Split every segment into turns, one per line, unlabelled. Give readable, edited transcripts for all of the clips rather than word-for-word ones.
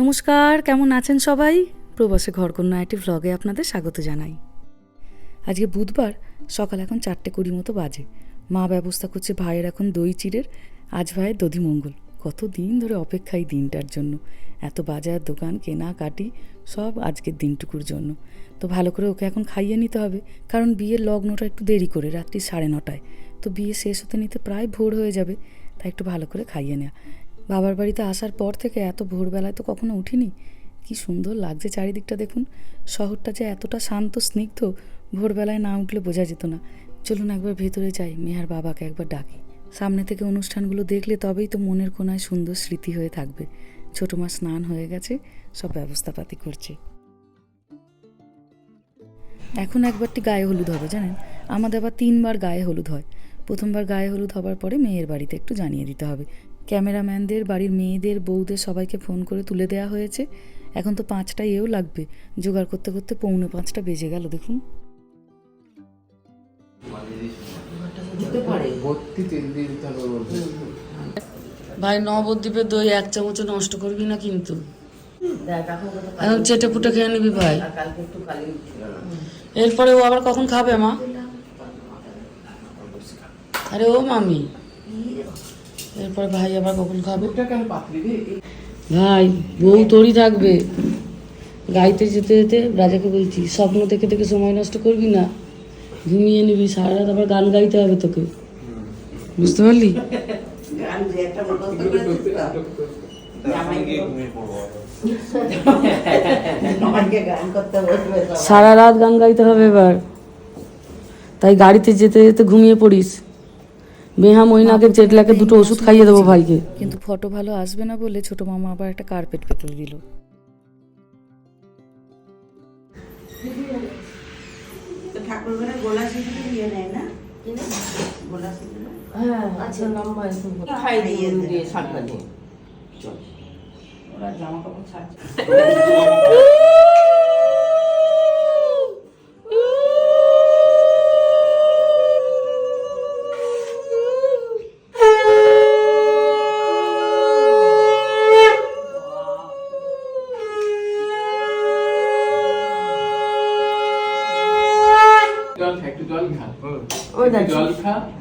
নমস্কার, কেমন আছেন সবাই? প্রবাসে ঘরকন্যা একটি ভ্লগে আপনাদের স্বাগত জানাই। আজকে বুধবার, সকাল এখন 4:20 মতো বাজে। মা ব্যবস্থা করছে ভাইয়ের এখন দই চিড়ের। আজ ভাইয়ের দধিমঙ্গল। কত দিন ধরে অপেক্ষাই দিনটার জন্য। এত বাজার দোকান কেনাকাটি সব আজকের দিনটুকুর জন্য। তো ভালো করে ওকে এখন খাইয়ে নিতে হবে, কারণ বিয়ের লগ্নটা একটু দেরি করে, রাত্রি 9:30। তো বিয়ে শেষ হতে নিতে প্রায় ভোর হয়ে যাবে, তাই একটু ভালো করে খাইয়ে নেওয়া। বাবার বাড়িতে আসার পর থেকে এত ভোরবেলায় তো কখনো উঠিনি। কি সুন্দর লাগছে চারিদিকটা, দেখুন। শহরটা যে এতটা শান্ত স্নিগ্ধ, ভোরবেলায় না উঠলে বোঝা যেত না। চলুন একবার ভেতরে যাই, মেহার বাবাকে একবার ডাকি। সামনে থেকে অনুষ্ঠানগুলো দেখলে তবেই তো মনের কোনায় সুন্দর স্মৃতি হয়ে থাকবে। ছোটো মা স্নান হয়ে গেছে, সব ব্যবস্থাপাতি করছে। এখন একবারটি গায়ে হলুদ হবে, জানেন। আমাদের আবার 3বার গায়ে হলুদ হয়। প্রথমবার গায়ে হলুদ হবার পরে মেয়ের বাড়িতে একটু জানিয়ে দিতে হবে। ক্যামেরাম্যানদের, বাড়ির মেয়েদের, বউদের সবাইকে ফোন করে তুলে দেওয়া হয়েছে। এখন তো 5টা এও লাগবে। জোগাড় করতে করতে 4:45 বেজে গেল, দেখুন। ভাই, নবদ্বীপের দই 1 চামচ নষ্ট করবি না কিন্তু। এখন চেটে পুটে খেয়ে নিবি ভাই। এরপরে ও আবার কখন খাবে মা? আরে ও মামি, এরপরে ভাই আবার কখন খাবে? ভাই, বউ তোরই থাকবে। গাইতে যেতে যেতে রাজাকে বলছি, স্বপ্ন দেখে দেখে সময় নষ্ট করবি না, ঘুমিয়ে নিবি। সারা রাত আবার গান গাইতে হবে তোকে, বুঝতে পারলি? সারা রাত গান গাইতে হবে এবার, তাই গাড়িতে যেতে যেতে ঘুমিয়ে পড়িস। মেহা মইনাকে জেটলাকে 2টো ওষুধ খাইয়ে দেবো ভাইকে। কিন্তু ফটো ভালো আসবে না বলে ছোট মামা আবার একটা কার্পেট পেতে দিল।
ঠাকুরঘরে গোলা সিঁদুর দিয়ে নেয় না, গোলা সিঁদুর।
হ্যাঁ, আচ্ছা, লম্বা খাই দিয়ে সাতটা দিয়ে চল।
ওরা জামা কাপড় ছাড়ছে।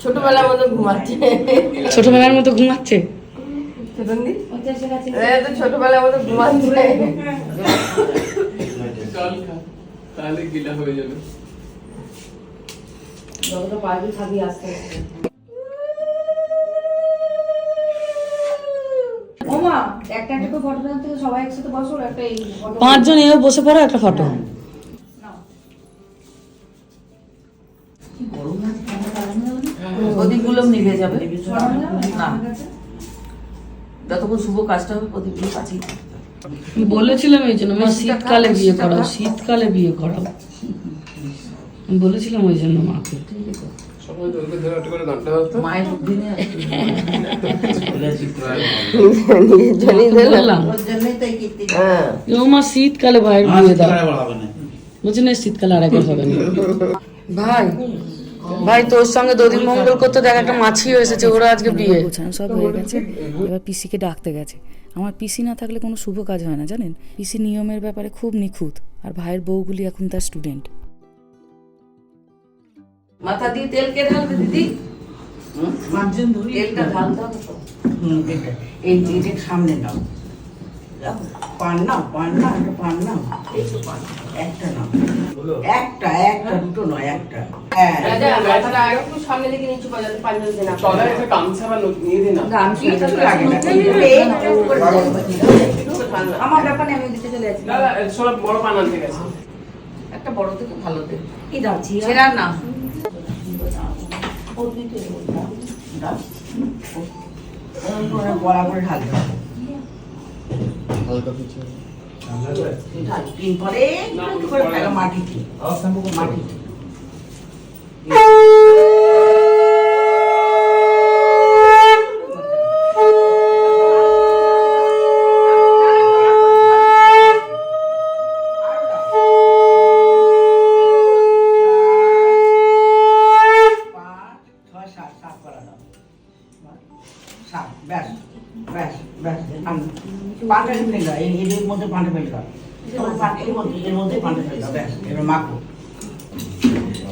ছোটবেলার মতো ঘুমাচ্ছে।
ছোটবেলার মতো ঘুমাচ্ছে।
ছোটবেলার মতো ঘুমাচ্ছে।
তাহলে গিলা হয়ে যাবে।
যতটা পারবি খাবি আস্তে আস্তে। ওমা, একটা একটা ফটো তুলতে সবাই একসাথে বসো, একটা এই ফটো
5 জন এও বসে পড়ো, একটা ফটো।
প্রদীপগুলো নিভে যাবে না, যতক্ষণ শুভ কাজটা হবে প্রদীপগুলো কাছেই থাকবে।
বলেছিলাম এই জন্য শীতকালে বিয়ে করাও, শীতকালে বিয়ে করাও বলেছিলাম, ওই জন্য মাকে।
মায়ের দিনে
বললাম ও মা শীতকালে ভাইয়ের বিয়ে দাও, বলছি না শীতকালে আর একবার হবে না। ভাই ভাই, তোর সঙ্গে দধি মঙ্গল করতে দেখ একটা মাছিও এসেছে, ওরা আজকে বিয়ে গোছানো সব হয়ে গেছে। এবার পিসিকে ডাকতে গেছে। আমার পিসি না থাকলে কোনো শুভ কাজ হয় না, জানেন। পিসি নিয়মের ব্যাপারে খুব নিখুঁত, আর ভাইয়ের বউগুলি এখন তার স্টুডেন্ট।
মাথা দিয়ে তেল কে ঢালবে দিদি? তেলটা ঢালতে হবে তো। এই সামনে নাও, পান নাও, পান নাও, একটা পান নাও, একটা নাও, একটা একটা, দুটো নয়, একটা।
সামনে দিকে নিচু করে যাতে পানি দিতে না
চলে একটা গামছা বা নিয়ে দে না।
গামছা তো লাগে না, আমার ব্যাপারে আমি দিতে চলে যাচ্ছি।
দাদা সব বড় পান আনতে গেছে।
একটা বড় থেকে ভালো দেব। কি যাচ্ছি ছেড়া না, বড়া করে ঢালতে হবে। পরে মাটিতে মাটিতে সাপ, ব্যাস ব্যাস ব্যাস পানটা ফেলে দাও, এর মধ্যে পানটা ফেলে দাও, এর মধ্যে পানটা ফেলে দাও, ব্যাস এবার মাখো।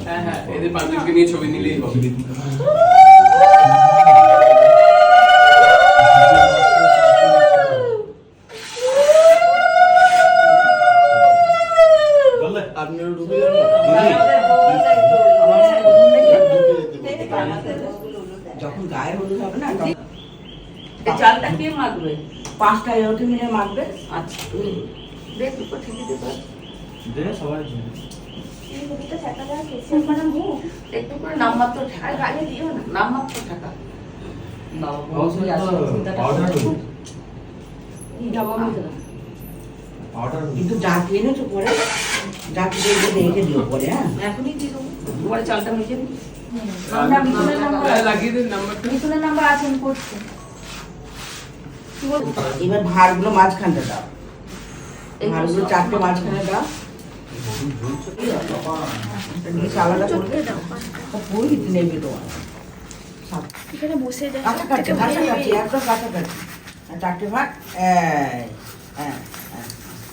হ্যাঁ হ্যাঁ, এদের পাঁচজনকে নিয়ে ছবি নিলেই হবে।
আপনিও ঢুকে যান না।
যখন গায়ে হলুদ হবে না তখন
এই চালটা কে মাখবে?
5টা এরকম মিলে মাখবে।
আচ্ছা দেখ দুটো ঠিকই দেবো।
দে সবাই
একটু করে নামমাত্র ঠাকা দিও না, নামমাত্র ঠাকা। বাবা বলছে আসলে চিন্তাটা
কিন্তু ডাকি এনেছো পরে, ডাকি রেখে দিও পরে। হ্যাঁ
এখনই দিয়ে দেবো, তোমার চালটা মেখে দিই।
লাগিয়ে দিন নাম্বারটা।
এবার ভাড়গুলো মাঝখানটা দাও, ভাড়গুলো 4টে মাঝখানে দাও, নিচে আলাদা করবে, পুরোহিত নেবে তোমার। কাছাকাছি কাছাকাছি একদম কাছাকাছি 4টে ভাগ। হ্যাঁ হ্যাঁ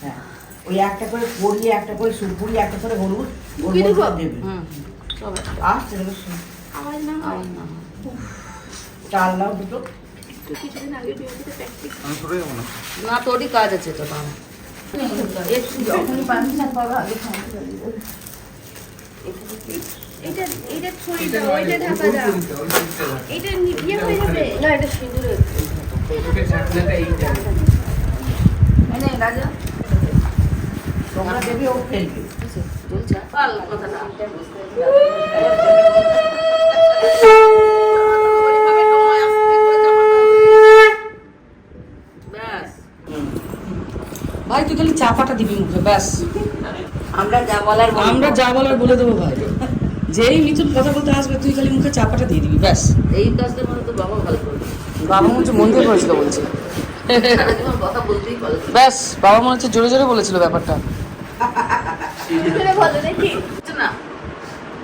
হ্যাঁ, ওই একটা করে পড়িয়ে, একটা করে সুপুরি, একটা করে হলুদ ওর মধ্যে দেবে। আসছে চাল দাও দুটো।
আমি সরে যাবো না।
না তোরই কাজ আছে তো বাবা। যখনই পারমিশন পাবা আগে
এটা ছড়িয়ে দাও, ওইটা ঢাকা দাও, এটা ইয়ে হয়ে যাবে।
না এটা সিঁদুরের
ওকে ঢাকনাটা এইটা।
রাজা
তোমরা দেবে, ও ফেলবে।
চলছে পাল কথাটা ব্যাস।
ভাই তুই খালি চাপাটা দিবি মুখে, ব্যাস।
আমরা যা বলার বলবো।
আমরা যা বলার বলে দেবো ভাই। যেই মিথুন কথা বলতে আসবে তুই খালি মুখে চাপাটা দিয়ে দিবি, ব্যাস।
এই কাজটা মনে তো বাবা ভালো করবে।
বাবা মনে হচ্ছে মন দিয়ে করেছিল বলছে,
সারা জীবন কথা বলতেই পারে।
ব্যাস। বাবা মনে হচ্ছে জোরে জোরে বলেছিল ব্যাপারটা।
বলো দেখি,
না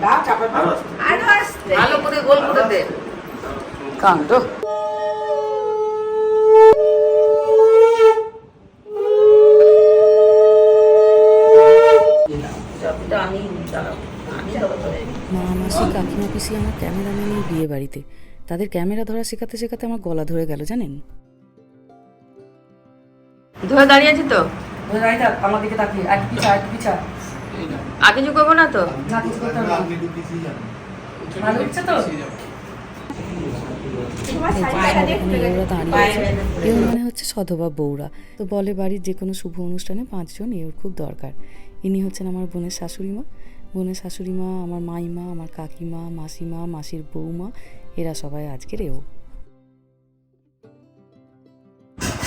দাও চাপা দাও।
আরো আসতে
ভালো করে গোল করে দে।
কাণ্ড।
চাবিটা আমি চালাবো, আমি চালাবো।
মা মাসি কাকিমা পিসি আমার ক্যামেরাম্যান এই বিয়ে বাড়িতে, তাদের ক্যামেরা ধরা শেখাতে শেখাতে আমার গলা ধরে গেল জানেন।
ধরে দাঁড়িয়ে আছি তো,
আমার দিকে তাকিয়ে এক পিছা এক পিছা।
আর কিছু করবো না তো।
না কিছু করতে হবে না।
আপনি একটু পিছিয়ে যান।
ভালো হচ্ছে তো?
তোমার শাড়িটা দেখতে
ওরা দাঁড়িয়ে আছে, এর মানে হচ্ছে সধবা বউরা। তো বলে বাড়ির যে কোনো শুভ অনুষ্ঠানে 5 জন এর খুব দরকার। ইনি হচ্ছেন আমার বোনের শাশুড়ি মা, বোনের শাশুড়ি মা, আমার মাইমা, আমার কাকিমা, মাসিমা, মাসির বৌমা, এরা সবাই আজকের এও।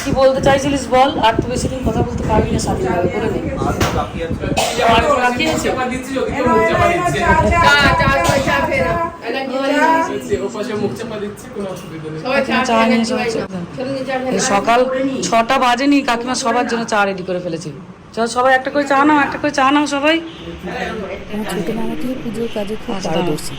কি বলতে চাইছিলিস বল, আর তো বেশি দিন কথা বলতে পারবি না, সাথে করে নে।
আর তো বাকি আছে।
চাপা দিচ্ছি, ওদিকে মুখ চাপা দিচ্ছে। ও পাশে মুখ চাপা দিচ্ছে, কোনো অসুবিধা নেই।
চা নিয়ে এসো, এই সকাল 6টা বাজেনি, কাকিমা সবার জন্য চা রেডি করে ফেলেছে। চল সবাই একটা করে চা নাও, একটা করে চা নাও সবাই। আমার ছোট মামাটিও পুজোর কাজে খুব পারদর্শী।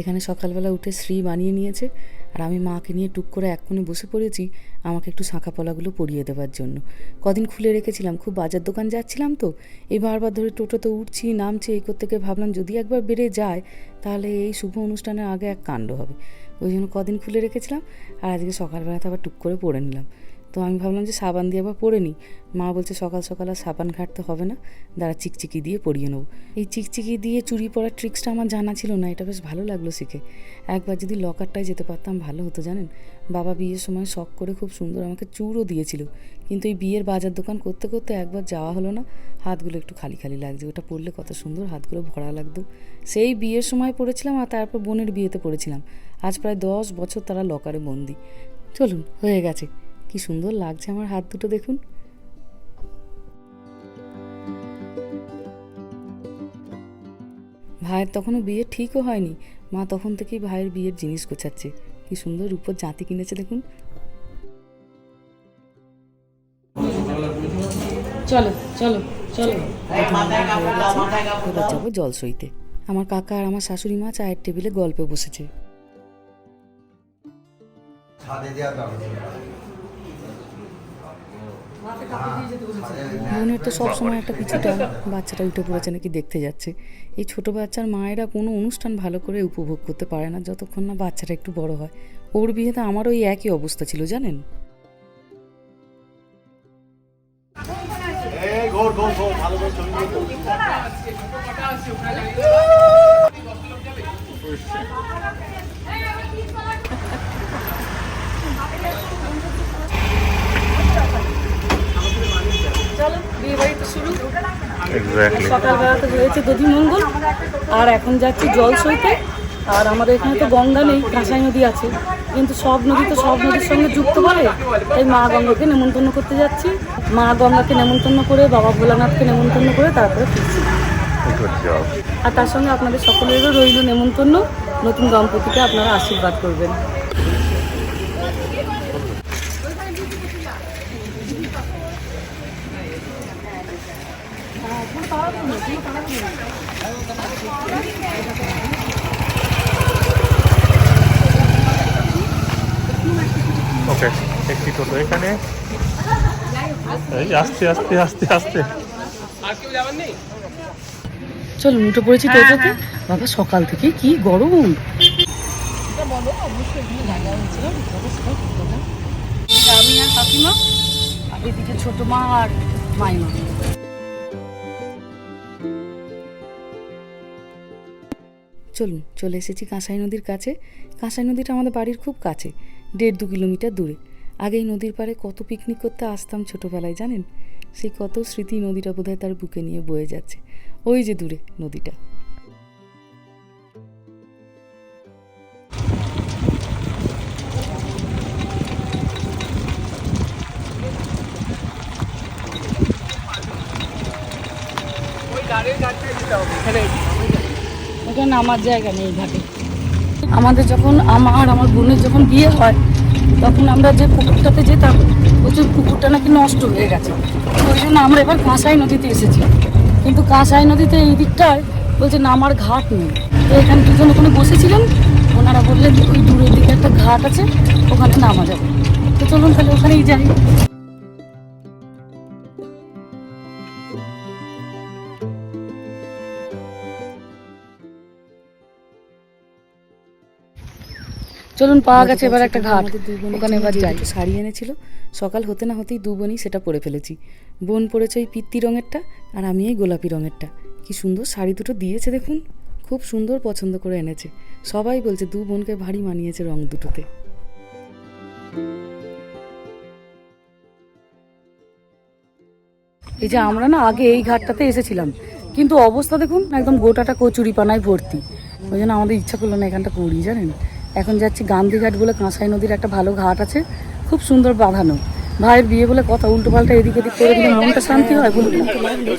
এখানে সকালবেলা উঠে শ্রী বানিয়ে নিয়েছে, আর আমি মাকে নিয়ে টুক করে এক কোণে বসে পড়েছি আমাকে একটু শাঁখা পলাগুলো পরিয়ে দেওয়ার জন্য। কদিন খুলে রেখেছিলাম, খুব বাজার দোকান যাচ্ছিলাম তো, এই বারবার ধরে টোটোতে উঠছি নামছি, এই করতে গিয়ে ভাবলাম যদি একবার বেড়ে যায় তাহলে এই শুভ অনুষ্ঠানের আগে এক কাণ্ড হবে। ওই জন্য কদিন খুলে রেখেছিলাম, আর আজকে সকালবেলাতে আবার টুক করে পরে নিলাম। তো আমি ভাবলাম যে সাবান দিয়ে আবার পরে নিই। মা বলছে সকাল সকাল আর সাবান ঘাটতে হবে না, দাঁড়া চিকচিকি দিয়ে পরিয়ে নেবো। এই চিকচিকি দিয়ে চুড়ি পরার ট্রিক্সটা আমার জানা ছিল না, এটা বেশ ভালো লাগলো শিখে। একবার যদি লকারটায় যেতে পারতাম ভালো হতো জানেন। বাবা বিয়ের সময় শখ করে খুব সুন্দর আমাকে চুড়ও দিয়েছিল, কিন্তু এই বিয়ের বাজার দোকান করতে করতে একবার যাওয়া হলো না, হাতগুলো একটু খালি খালি লাগছে। ওটা পরলে কত সুন্দর হাতগুলো ভরা লাগতো। সেই বিয়ের সময় পরেছিলাম, আর তারপর বোনের বিয়েতে পরেছিলাম। আজ প্রায় 10 বছর তারা লকারে বন্দি। চলুন, হয়ে গেছে। কি সুন্দর লাগছে আমার হাত দুটো দেখুন। ভাইয়ের তখনও বিয়ে ঠিকও হয়নি, মা তখন থেকেই ভাইয়ের বিয়ের জিনিস গোছাচ্ছে। কি সুন্দর রূপোর জাঁতি কিনেছে দেখুন। চলো চলো চলো, এবার যাবো জল সইতে। আমার কাকা আর আমার শাশুড়ি মা চায়ের টেবিলে গল্পে বসেছে।
ছাদে দেওয়ার ব্যবস্থা।
মনের তো সবসময় একটা কিছুটা বাচ্চাটা উঠে পড়েছে নাকি দেখতে যাচ্ছে। এই ছোট বাচ্চার মায়েরা কোনো অনুষ্ঠান ভালো করে উপভোগ করতে পারে না যতক্ষণ না বাচ্চাটা একটু বড় হয়। ওর বিয়েতে আমারও এই একই অবস্থা ছিল জানেন। চলো বিয়ে বাড়ি তো শুরু। সকালবেলাতে হয়েছে দধিমঙ্গল, আর এখন যাচ্ছি জল সইতে। আর আমাদের এখানে তো গঙ্গা নেই, কাঁসাই নদী আছে, কিন্তু সব নদী তো সব নদীর সঙ্গে যুক্ত বলে, তাই মা গঙ্গাকে নেমন্তন্ন করতে যাচ্ছি। মা গঙ্গাকে নেমন্তন্ন করে, বাবা ভোলানাথকে নেমন্তন্ন করে তারপরে ফিরছি। আর তার সঙ্গে আপনাদের সকলেরও রইল নেমন্তন্ন, নতুন দম্পতিকে আপনারা আশীর্বাদ করবেন।
ওকে, একটি টোটো এখানে। এই আস্তে আস্তে আস্তে আস্তে।
আর কেউ যাবার নেই?
চলো উঠে পড়েছি টোটোতে। বাবা সকাল থেকে কি গরম। আমি আর কাকিমা, আর এদিকে ছোট মা আর মাইমা। চলুন, চলে এসেছি কাঁসাই নদীর কাছে। কাঁসাই নদীটা আমাদের বাড়ির খুব কাছে, 1.5-2 কিলোমিটার দূরে। আগে এই নদীর পাড়ে কত পিকনিক করতে আসতাম ছোটোবেলায় জানেন। সেই কত স্মৃতি নদীটা বোধহয় তার বুকে নিয়ে বয়ে যাচ্ছে। ওই যে দূরে নদীটা। ওখানে আমার জায়গা নেই ঘাটে। আমাদের যখন আমার বোনের যখন বিয়ে হয় তখন আমরা যে পুকুরটাতে যেতাম, প্রচুর পুকুরটা নাকি নষ্ট হয়ে গেছে। ওই জন্য আমরা এবার কাঁসাই নদীতে এসেছি। কিন্তু কাঁসাই নদীতে এই দিকটায় বলছে নামার ঘাট নেই। তো এখানে দুজন ওখানে বসেছিলেন, ওনারা বললেন ওই দূরের দিকে একটা ঘাট আছে, ওখানে নামা যাবে। তো চলুন তাহলে ওখানেই যাই। চলুন, পাওয়া গেছে এবার একটা ঘাট, ওখানে এবার যাই। শাড়ি এনেছিল, সকাল হতে না হতেই 2 বোনই সেটা পরে ফেলেছি। বোন পরেছে ওই পিত্তি রঙেরটা, আর আমি এই গোলাপি রঙেরটা। কি সুন্দর শাড়ি দুটো দিয়েছে দেখুন, খুব সুন্দর পছন্দ করে এনেছে। সবাই বলছে 2 বোনকে ভারী মানিয়েছে রং দুটোতে। এই যে আমরা না আগে এই ঘাটটাতে এসেছিলাম, কিন্তু অবস্থা দেখুন একদম গোটাটা কচুরি পানায় ভর্তি। ওই জন্য আমাদের ইচ্ছা করলো না এখানটা করি জানেন। এখন যাচ্ছি গান্ধীঘাট বলে, কাঁসাই নদীর একটা ভালো ঘাট আছে, খুব সুন্দর বাঁধানো। ভাইয়ের বিয়ে বলে কথা, উল্টো পাল্টা এদিক ওদিক করে দিলে মনটা শান্তি হয় বলুন।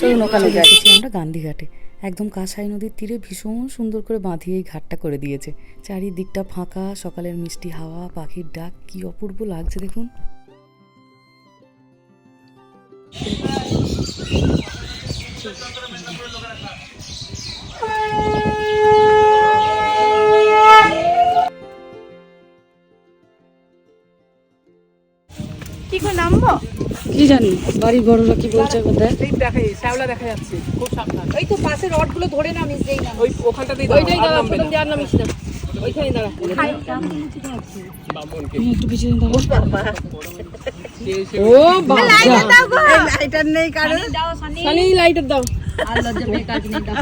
চলুন ওখানে যাচ্ছি আমরা গান্ধীঘাটে। একদম কাঁসাই নদীর তীরে ভীষণ সুন্দর করে বাঁধিয়ে এই ঘাটটা করে দিয়েছে। চারিদিকটা ফাঁকা, সকালের মিষ্টি হাওয়া, পাখির ডাক, কি অপূর্ব লাগছে দেখুন।
কি করে নামবো?
কি জানি বাড়ির বড়রা কি বলছে কোথায়।
দেখাই শ্যাওলা দেখা যাচ্ছে, খুব সাবধান।
ওই তো পাশে রড গুলো ধরে নামিস, যেই না
ওই ওখানটাতেই
ওইটাই দাঁড়া, প্রথম দিয়ে আর নামিস না, ওইখানেই দাঁড়া।
বামনকে
একটু পিছিয়ে দাঁড়াও।
ও বাবা, দাও গো, লাইটার নেই কারণ।
সানি লাইটার দাও।
আর লজ্জা পেয়ে কাজ নেই, দাও।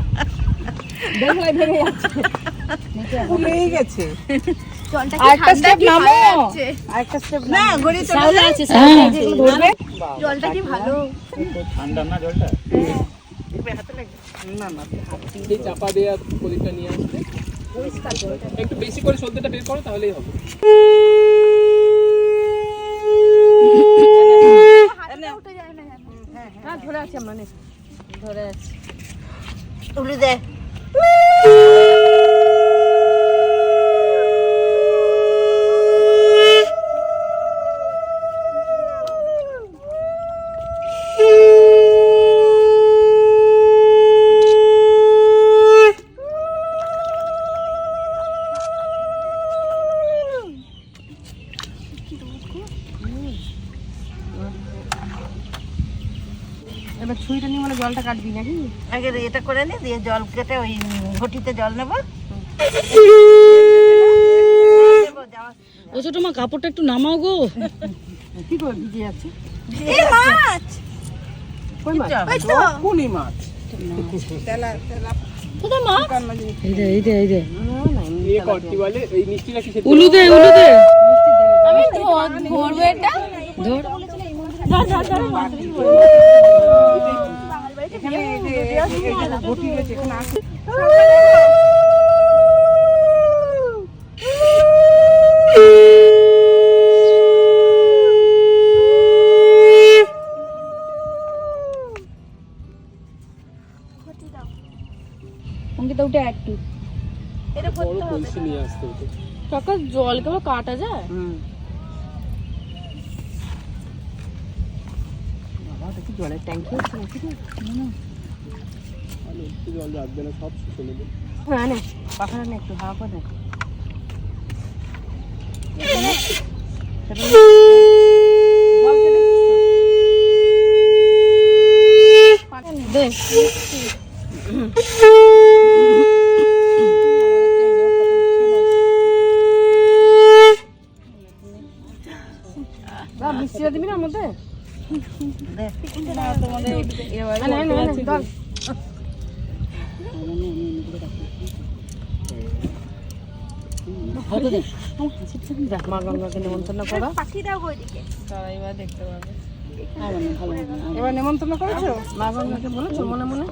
দেখলাই ভেঙে যাচ্ছে, ভুলেই গেছে।
জলটা কি
আরেকটা
ঠান্ডা
step
কি
নামো।
ভালো লাগছে?
আরেকটা স্টেপ
না গড়ি চলে যাচ্ছে,
হ্যাঁ।
ধরবে।
জলটা কি ভালো।
ঠান্ডা না জলটা?
না না, এই চাপা দেয়া প্রদীপটা নিয়ে আসবে। একটু বেশি করে সদ্যটা বের করো, তাহলেই হবে।
হাতটা উঠে যায় না জানো।
হ্যাঁ ধরে আছি আমরা, নে ধরে আছি।
তুলে দে।
এবার ছুরিটা নিয়ে মানে জলটা কাটবি নাকি?
আগে এটা করে নি, দিয়ে জল কেটে ওই ঘটিতে জল নেবো।
ও ছোট মা কাপড়টা একটু নামাও গো।
কি করে ভিজে যাচ্ছে?
মাছ
কই মাছ?
ওই তো
কোনি মাছ?
কোথায় মা? এই দে
ये कौटी वाले ये मिষ্টি রাখি সেটা
উলু দে উলু দে।
আমি ধরবো এটা
ধর
ঘটি রয়েছে এখানে আসে।
অঙ্কিতা উঠে একটু এটা
বড়
করতে হবে
কলসি নিয়ে আসতে হতো।
কাকা জল কেবল কাটা যায়
বাবা দেখি জলের ট্যাঙ্কি হচ্ছে নাকি রে?
আর একটু জল রাখবে না, সব শুষে নেবে।
হ্যাঁ নে পাখাটা নে একটু হাওয়া করে দে।
দে
মিষ্টিটা দিবি না আমাদের? মা গঙ্গাকে নেমন্তন্ন করো।
পাখি দাও ওইদিকে
এবার নেমন্তন্ন করেছো? মা গঙ্গাকে বলেছো মনে মনে?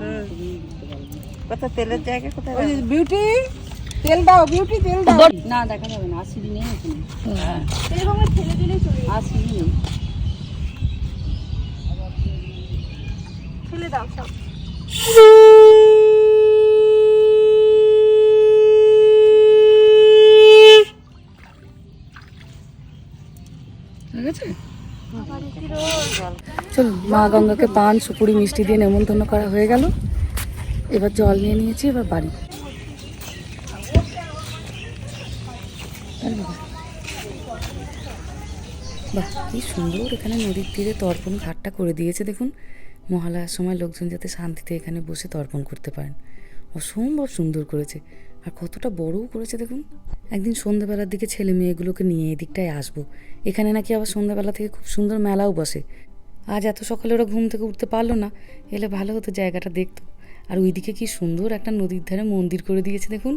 কোথায় তেলের জায়গা কোথায়?
ওই বিউটি তেল দাও, বিউটি তেল দাও।
না দেখা যাবে না আসিবি নেই এখানে
এরকম ঠেলে দিলেই চলে যাবে।
আসিবি নেই
ফেলে দাও সব
ঠিক আছে। চলুন মা গঙ্গাকে পান সুপুরি মিষ্টি দিয়ে নেমন্তন্ন করা হয়ে গেল। এবার জল নিয়ে নিয়েছি, এবার বাড়ি। বাহ কি সুন্দর এখানে নদীর তীরে তর্পণ ঘাটটা করে দিয়েছে দেখুন। মহালয়ার সময় লোকজন যাতে শান্তিতে এখানে বসে তর্পণ করতে পারেন, অসম্ভব সুন্দর করেছে। আর কতটা বড়ও করেছে দেখুন। একদিন সন্ধ্যাবেলার দিকে ছেলে মেয়েগুলোকে নিয়ে এদিকটায় আসবো। এখানে নাকি আবার সন্ধ্যাবেলা থেকে খুব সুন্দর মেলাও বসে। আজ এত সকালে ওরা ঘুম থেকে উঠতে পারলো না, এলে ভালো হতো, জায়গাটা দেখতো। আর ওইদিকে কি সুন্দর একটা নদীর ধারে মন্দির করে দিয়েছে দেখুন।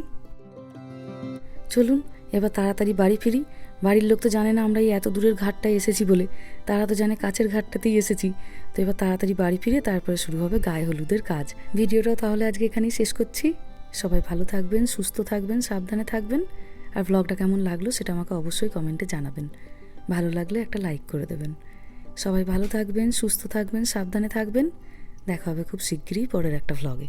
চলুন এবার তাড়াতাড়ি বাড়ি ফিরি। বাড়ির লোক তো জানে না আমরা এই এত দূরের ঘাটটায় এসেছি বলে, তারা তো জানে কাছের ঘাটটাতেই এসেছি। তো এবার তাড়াতাড়ি বাড়ি ফিরে তারপরে শুরু হবে গায়ে হলুদের কাজ। ভিডিওটাও তাহলে আজকে এখানেই শেষ করছি। সবাই ভালো থাকবেন, সুস্থ থাকবেন, সাবধানে থাকবেন। আর ব্লগটা কেমন লাগলো সেটা আমাকে অবশ্যই কমেন্টে জানাবেন। ভালো লাগলে একটা লাইক করে দেবেন। সবাই ভালো থাকবেন, সুস্থ থাকবেন, সাবধানে থাকবেন। দেখা হবে খুব শিগগিরই পরের একটা ব্লগে।